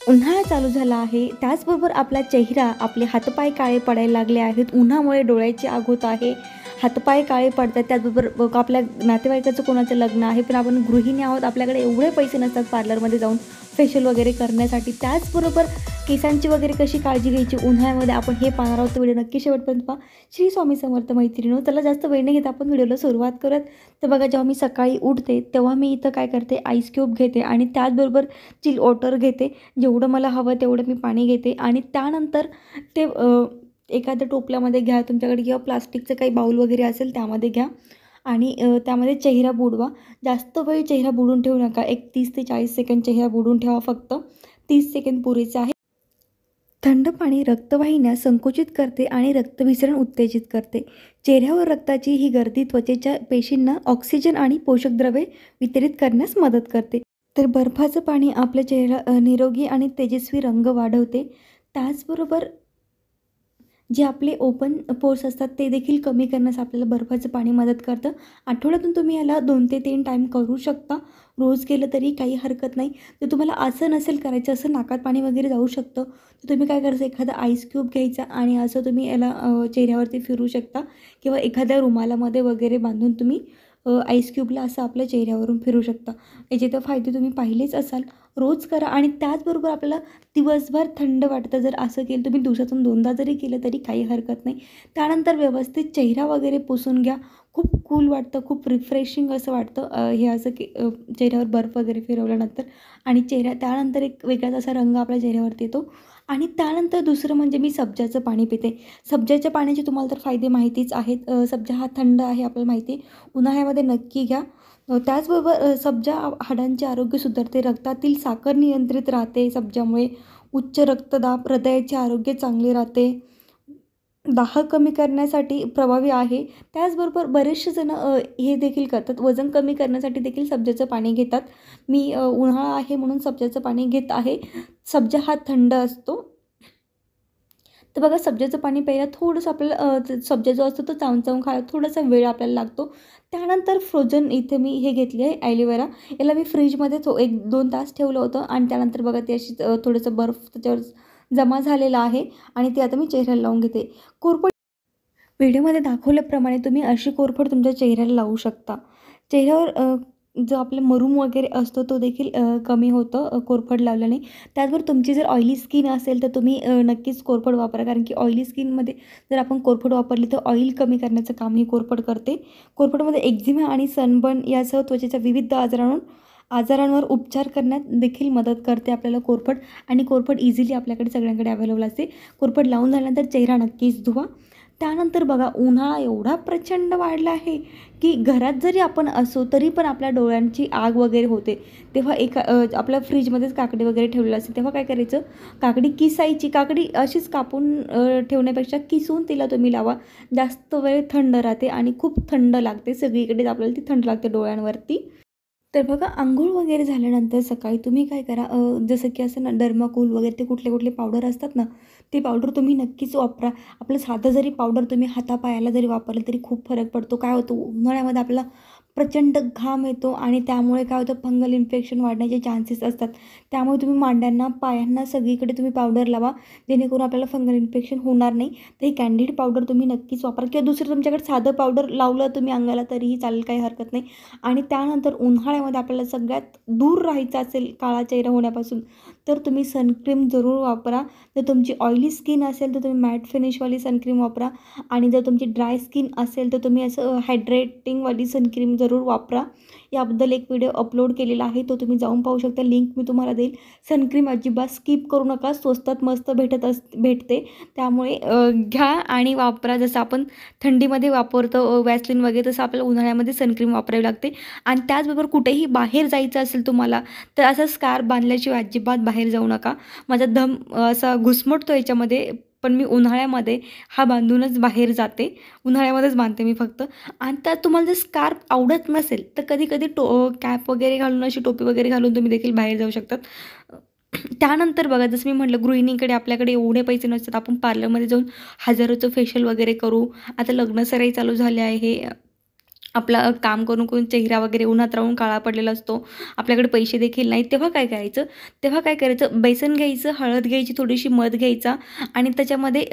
उन्हाळा चालू झाला आहे, त्याचबरोबर आपला चेहरा, आपले हातपाय काळे पडायला लागले आहेत. उन्हामुळे डोळ्याची आग होत आहे, हातपाय काळे पडतात. त्याचबरोबर बघा आपल्या नातेवाईकाचं कोणाचं लग्न आहे, पण आपण गृहिणी आहोत, आपल्याकडे एवढे पैसे नसतात पार्लरमध्ये जाऊन फेशियल वगैरे करण्यासाठी. त्याचबरोबर केसांची वगैरे कशी काळजी घ्यायची उन्हाळ्यामध्ये आपण हे पाहणार आहोत. व्हिडिओ नक्की शेवटपर्यंत पहा. श्री स्वामी समर्थ मैत्रिणींनो, त्याला जास्त वेळ नाही घेत, आपण व्हिडिओला सुरुवात करूयात. तर बघा, जेव्हा मी सकाळी उठते तेव्हा मी इथं काय करते, आईस क्यूब घेते आणि त्याचबरोबर चिल वॉटर घेते. जेवढं मला हवं तेवढं मी पाणी घेते आणि त्यानंतर ते एखाद्या टोपल्यामध्ये घ्या तुमच्याकडे, किंवा प्लास्टिकचं काही बाऊल वगैरे असेल त्यामध्ये घ्या आणि त्यामध्ये चेहरा बुडवा. जास्त वेळ चेहरा बुडून ठेवू नका. एक 30 ते 40 सेकंद चेहरा बुडून ठेवा. फक्त 30 सेकंद पुरेसे आहे. थंड पाणी रक्तवाहिन्या संकुचित करते आणि रक्तभिसरण उत्तेजित करते. चेहऱ्यावर रक्ताची ही गर्दी त्वचेच्या पेशींना ऑक्सिजन आणि पोषक द्रव्ये वितरित करण्यास मदत करते. तर बर्फाचं पाणी आपल्या चेहरा निरोगी आणि तेजस्वी रंग वाढवते. त्याचबरोबर जे आपले ओपन पोर्स असतात ते देखील कमी करण्यास आपल्याला बर्फाचं पाणी मदत करतं. आठवड्यातून तुम्ही याला 2 ते 3 टाईम करू शकता. रोज केलं तरी काही हरकत नाही. जर तुम्हाला असं नसेल करायचं, असं नाकात पाणी वगैरे जाऊ शकतं, तर तुम्ही काय करायचं, एखादा आईस क्यूब घ्यायचा आणि असं तुम्ही याला चेहऱ्यावरती फिरू शकता, किंवा एखाद्या रुमालामध्ये वगैरे बांधून तुम्ही आईस क्यूबला असं आपल्या चेहऱ्यावरून फिरू शकता. याचे तर फायदे तुम्ही पाहिलेच असाल. रोज करा आणि त्याचबरोबर आपल्याला दिवसभर थंड वाटतं. जर असं केलं, तुम्ही दिवसातून 2दा जरी केलं तरी काही हरकत नाही. त्यानंतर व्यवस्थित चेहरा वगैरे पुसून घ्या. खूप कूल वाटतं, खूप रिफ्रेशिंग असं वाटतं हे असं की चेहऱ्यावर बर्फ वगैरे फिरवल्यानंतर. आणि त्यानंतर एक वेगळाच असा रंग आपल्या चेहऱ्यावरती येतो. आणि त्यानंतर दुसरं म्हणजे मी सब्जाचं पाणी पिते. सब्जाच्या पाण्याचे तुम्हाला तर फायदे माहितीच आहेत. सब्जा हा थंड आहे आपल्याला माहिती आहे. उन्हाळ्यामध्ये नक्की घ्या. त्याचबरोबर सब्जा हाडांचे आरोग्य सुधारते, रक्तातील साखर नियंत्रित राहते सब्जामुळे, उच्च रक्तदाब, हृदयाचे आरोग्य चांगले राहते, दाह कमी करण्यासाठी प्रभावी आहे. त्याचबरोबर बरेचसे जण हे देखील करतात, वजन कमी करण्यासाठी देखील सब्जाचं पाणी घेतात. मी उन्हाळा आहे म्हणून सब्जाचं पाणी घेत आहे. सब्जा हा थंड असतो. तर बघा, सब्जाचं पाणी प्यायला थोडंसं आपल्याला सब्जा जो असतो तो चावून चावून खायला थोडासा वेळ आपल्याला लागतो. त्यानंतर फ्रोझन इथे मी हे घेतली आहे ॲलोवेरा. याला मी फ्रीजमध्ये 1-2 तास ठेवलं होतं आणि त्यानंतर बघा ते अशी थोडंसं बर्फ त्याच्यावर जमा झालेला आहे आणि ते आता मी चेहऱ्याला लावून घेते. कोरपड व्हिडिओमध्ये दाखवल्याप्रमाणे तुम्ही अशी कोरफड तुमच्या चेहऱ्याला लावू शकता. चेहऱ्यावर जो आपला मरूम वगैरे असतो तो देखील कमी होतं कोरफड लावल्याने. त्याचबरोबर तुमची जर ऑइली स्किन असेल तर तुम्ही नक्कीच कोरफड वापरा, कारण की ऑइली स्किनमध्ये जर आपण कोरफड वापरली तर ऑइल कमी करण्याचं काम ही कोरफड करते. कोरफडमध्ये एक्झिमा आणि सनबर्न यासह त्वचेच्या विविध आजारांवर उपचार करण्यात देखील मदत करते आपल्याला कोरफड. आणि कोरफड इझिली आपल्याकडे सगळ्यांकडे अवेलेबल असते. कोरफड लावून झाल्यानंतर चेहरा नक्कीच धुवा. त्यानंतर बघा, उन्हाळा एवढा प्रचंड वाढला आहे की घरात जरी आपण असो तरी पण आपल्या डोळ्यांची आग वगैरे होते. तेव्हा आपल्या फ्रीजमध्येच काकडी वगैरे ठेवलेलं असते, तेव्हा काय करायचं, काकडी किसायची. काकडी अशीच कापून ठेवण्यापेक्षा किसून तिला तुम्ही लावा. जास्त वेळ थंड राहते आणि खूप थंड लागते, सगळीकडेच आपल्याला ती थंड लागते डोळ्यांवरती. तर बघा, अंघोळ वगैरे झाल्यानंतर सकाळी तुम्ही काय करा, जसं की असं ना डर्माकूल वगैरे ते कुठले कुठले पावडर असतात ना, ते पावडर तुम्ही नक्कीच वापरा. आपलं साधं जरी पावडर तुम्ही हातापायाला जरी वापरलं तरी खूप फरक पडतो. काय होतं, उन्हाळ्यामध्ये आपल्याला प्रचंड घाम येतो आणि त्यामुळे काय होतं, फंगल इन्फेक्शन वाढण्याचे चान्सेस असतात. त्यामुळे तुम्ही मांड्यांना, पायांना सगळीकडे तुम्ही पावडर लावा, जेणेकरून आपल्याला फंगल इन्फेक्शन होणार नाही. तर ही कॅन्डिड पावडर तुम्ही नक्कीच वापरा, किंवा दुसरं तुमच्याकडे साधं पावडर लावलं तुम्ही अंगाला तरीही चालेल, काही हरकत नाही. आणि त्यानंतर उन्हाळ्यामध्ये आपल्याला सगळ्यात दूर राहायचं असेल काळा चेहरा होण्यापासून, तर तुम्ही सनक्रीम जरूर वापरा. जर तुमची ऑइली स्किन असेल तर तुम्ही मॅट फिनिशवाली सनक्रीम वापरा, आणि जर तुमची ड्राय स्किन असेल तर तुम्ही असं हायड्रेटिंगवाली सनक्रीम जरूर वापरा. याबद्दल एक व्हिडिओ अपलोड केलेला आहे, तो तुम्ही जाऊन पाहू शकता, लिंक मी तुम्हाला देईल. सनक्रीम अजिबात स्किप करू नका, स्वस्तात मस्त भेटते. त्यामुळे घ्या आणि वापरा. जसं आपण थंडीमध्ये वापरतो वॅसलिन वगैरे, तसं आपल्याला उन्हाळ्यामध्ये सनक्रीम वापरावी लागते. आणि त्याचबरोबर कुठेही बाहेर जायचं असेल तुम्हाला, तर असं स्कार्फ बांधल्याशिवाय अजिबात बाहेर जाऊ नका. माझा दम असा घुसमटतो याच्यामध्ये, पण मी उन्हाळ्यामध्ये हा बांधूनच बाहेर जाते. उन्हाळ्यामध्येच बांधते मी फक्त. आणि त्यात तुम्हाला जर स्कार्फ आवडत नसेल तर कधी कधी कॅप वगैरे घालून, अशी टोपी वगैरे घालून तुम्ही देखील बाहेर जाऊ शकतात. त्यानंतर बघा, जसं मी म्हटलं, गृहिणीकडे आपल्याकडे एवढे पैसे नसतात, आपण पार्लरमध्ये जाऊन हजारोचं फेशियल वगैरे करू. आता लग्नसराई चालू झाले आहे, आपला काम करून करून चेहरा वगैरे उन्हात राहून काळा पडलेला असतो, आपल्याकडे पैसे देखील नाही, तेव्हा काय करायचं, बेसन घ्यायचं, हळद घ्यायची, थोडीशी मध घ्यायचा आणि त्याच्यामध्ये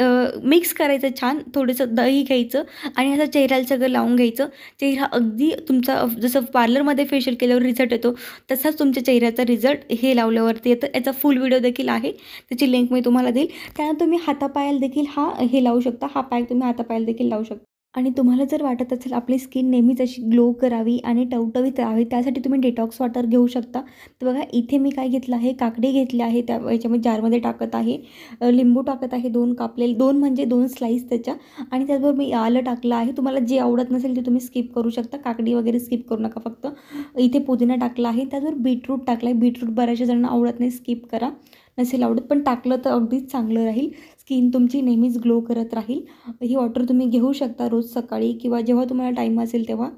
मिक्स करायचं छान, थोडंसं दही घ्यायचं आणि असं चेहऱ्याला सगळं लावून घ्यायचं. चेहरा अगदी तुमचा जसं पार्लरमध्ये फेशियल केल्यावर रिझल्ट येतो तसाच तुमच्या चेहऱ्याचा रिझल्ट हे लावल्यावरती येतं. याचा फुल व्हिडिओ देखील आहे, त्याची लिंक मी तुम्हाला देईल. त्यानंतर तुम्ही हातापायाला देखील हे लावू शकता, हा पॅक तुम्ही हातापायाला देखील लावू शकता. आणि तुम्हाला जर वाटत असेल आपली स्किन नेहमीच अशी ग्लो करावी आणि टवटवीत राहावी, त्यासाठी तुम्ही डिटॉक्स वॉटर घेऊ शकता. तर बघा इथे मी काय घेतलं आहे, काकडी घेतली आहे, त्या याच्यामध्ये जारमध्ये टाकत आहे, लिंबू टाकत आहे, 2 कापलेले, 2 म्हणजे 2 स्लाईस त्याच्या, आणि त्याचबरोबर मी आलं टाकलं आहे. तुम्हाला जे आवडत नसेल ते तुम्ही स्किप करू शकता, काकडी वगैरे स्किप करू नका. फक्त इथे पुदिना टाकला आहे, त्याचबरोबर बीटरूट टाकला आहे. बीटरूट बऱ्याचशा जणांना आवडत नाही, स्किप करा, नसेल आवडत, पण टाकलं तर अगदीच चांगलं राहील, स्किन तुमची नेहमीच ग्लो करत राहील. ही वॉटर तुम्ही घेऊ शकता रोज सकाळी किंवा जेव्हा तुम्हाला टाईम असेल तेव्हा.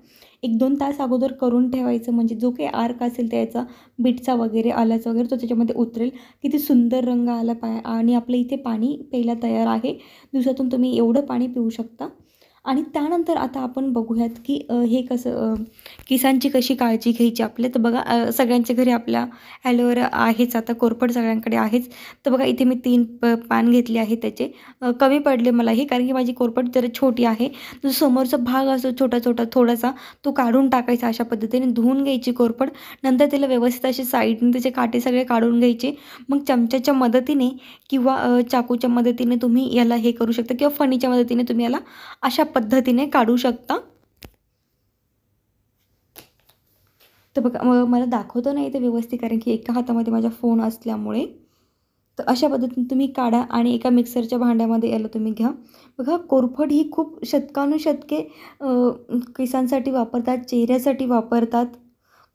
1-2 तास अगोदर करून ठेवायचं, म्हणजे जो काही आर्क असेल त्याचा बीटचा वगैरे, आल्याचा वगैरे, तो त्याच्यामध्ये उतरेल. किती सुंदर रंग आला आणि आपलं इथे पाणी प्यायला तयार आहे. दिवसातून तुम्ही एवढं पाणी पिऊ शकता. आणि त्यानंतर आता आपण बघूयात की हे कसं केसांची कशी काळजी घ्यायची आपल्या. तर बघा सगळ्यांच्या घरी आपल्या ॲलोवेरा आहेच, आता कोरफड सगळ्यांकडे आहेच. तर बघा इथे मी 3 पान घेतले आहे त्याचे. कमी पडले मला हे, कारण की माझी कोरफड जरा छोटी आहे. जो समोरचा भाग असतो छोटा छोटा थोडासा, तो काढून टाकायचा. अशा पद्धतीने धुवून घ्यायची कोरफड. नंतर तिला व्यवस्थित असे साईडने त्याचे काटे सगळे काढून घ्यायचे. मग चमच्याच्या मदतीने किंवा चाकूच्या मदतीने तुम्ही याला हे करू शकता, किंवा फणीच्या मदतीने तुम्ही याला अशा पद्धतीने काढू शकता. तर बघा मला दाखवतो नाही ते व्यवस्थित, कारण की एका हातामध्ये माझा फोन असल्यामुळे. तर अशा पद्धतीने तुम्ही काढा आणि एका मिक्सरच्या भांड्यामध्ये याला तुम्ही घ्या. बघा कोरफड ही खूप शतकानुशतके केसांसाठी वापरतात, चेहऱ्यासाठी वापरतात.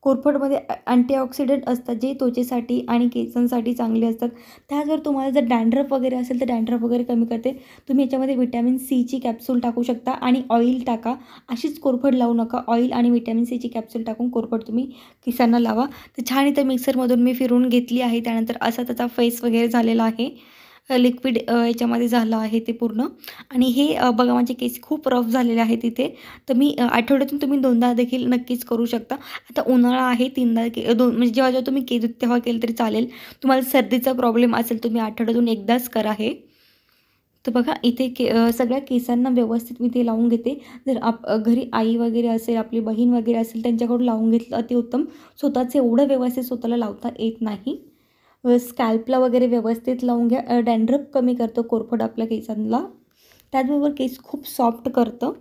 कोरफडमध्ये अँटीऑक्सिडंट असतात, जे त्वचेसाठी आणि केसांसाठी चांगले असतात. त्याचबरोबर तुम्हाला जर डॅन्ड्रफ वगैरे असेल तर डॅन्ड्रफ वगैरे कमी करते. तुम्ही याच्यामध्ये व्हिटॅमिन सीची कॅप्सूल टाकू शकता आणि ऑइल टाका. अशीच कोरफड लावू नका, ऑइल आणि व्हिटॅमिन सीची कॅप्सूल टाकून कोरफड तुम्ही केसांना लावा. तर छान इथं मिक्सरमधून मी फिरून घेतली आहे. त्यानंतर असा त्याचा फेस वगैरे झालेला आहे, लिक्विड याच्यामध्ये झालं आहे ते पूर्ण. आणि हे बघा माझे केस खूप रफ झालेले आहेत इथे. तर मी आठवड्यातून तुम्ही 2दा देखील नक्कीच करू शकता. आता उन्हाळा आहे, 3दा म्हणजे जेव्हा जेव्हा तुम्ही तेव्हा केलं तरी चालेल. तुम्हाला सर्दीचा प्रॉब्लेम असेल तुम्ही आठवड्यातून एकदाच करा हे. तर बघा इथे सगळ्या केसांना व्यवस्थित मी ते लावून घेते. जर घरी आई वगैरे असेल, आपली बहीण वगैरे असेल, त्यांच्याकडून लावून घेतलं अतिउत्तम. स्वतःचं एवढं व्यवस्थित स्वतःला लावता येत नाही. स्कॅल्पला वगैरे व्यवस्थित लावून घ्या. डॅन्ड्रफ कमी करतं कोरफड आपल्या केसांना, त्याचबरोबर केस खूप सॉफ्ट करतं.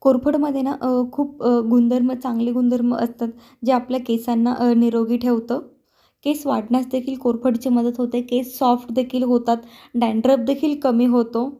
कोरफडमध्ये ना खूप चांगले गुणधर्म असतात, जे आपल्या केसांना निरोगी ठेवतं. केस वाढण्यास देखील कोरफडची मदत होते, केस सॉफ्ट देखील होतात, डॅन्ड्रफ देखील कमी होतो.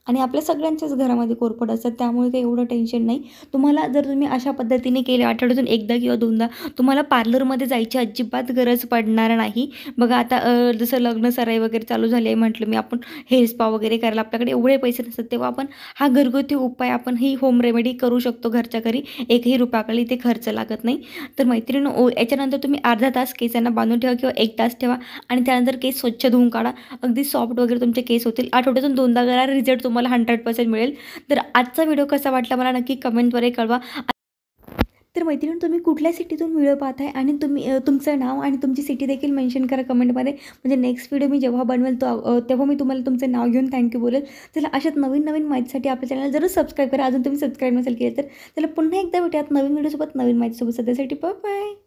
आणि आपल्या सगळ्यांच्याच घरामध्ये कोरफड असतात, त्यामुळे काही एवढं टेन्शन नाही. तुम्हाला जर तुम्ही अशा पद्धतीने केले आठवड्यातून 1दा किंवा 2दा, तुम्हाला पार्लरमध्ये जायची अजिबात गरज पडणार नाही. बघा आता जसं लग्न सराई वगैरे चालू झाली आहे म्हटलं मी, आपण हेअर स्पा वगैरे करायला आपल्याकडे एवढे पैसे नसतात, तेव्हा आपण हा घरगुती उपाय, आपण ही होम रेमेडी करू शकतो घरच्या घरी. 1ही रुपया आपल्याला इथे खर्च लागत नाही. तर मैत्रिणींनो, याच्यानंतर तुम्ही अर्धा तास केसांना बांधून ठेवा किंवा 1 तास ठेवा आणि त्यानंतर केस स्वच्छ धुवून काढा. अगदी सॉफ्ट वगैरे तुमचे केस होतील. आठवड्यातून 2दा करा, रिझल्ट तुम्हाला 100% मिळेल. तर आजचा व्हिडिओ कसा वाटला मला नक्की कमेंटद्वारे कळवा. तर मैत्रिणी, तुम्ही कुठल्या सिटीतून व्हिडिओ पाहताय आणि तुम्ही तुमचं नाव आणि तुमची सिटी देखील मेन्शन करा कमेंटमध्ये. म्हणजे नेक्स्ट व्हिडिओ मी जेव्हा बनवेल तेव्हा मी तुम्हाला तुमचं नाव घेऊन थँक्यू बोलेल. चला, अशाच नवीन नवीन माहितीसाठी आपल्या चॅनल जरूर सबस्क्राईब करा. अजून तुम्ही सबस्क्राईब नसेल केलं तर. चला, पुन्हा एकदा भेटूयात नवीन व्हिडिओसोबत, नवीन माहितीसोबत. सध्यासाठी बाय बाय.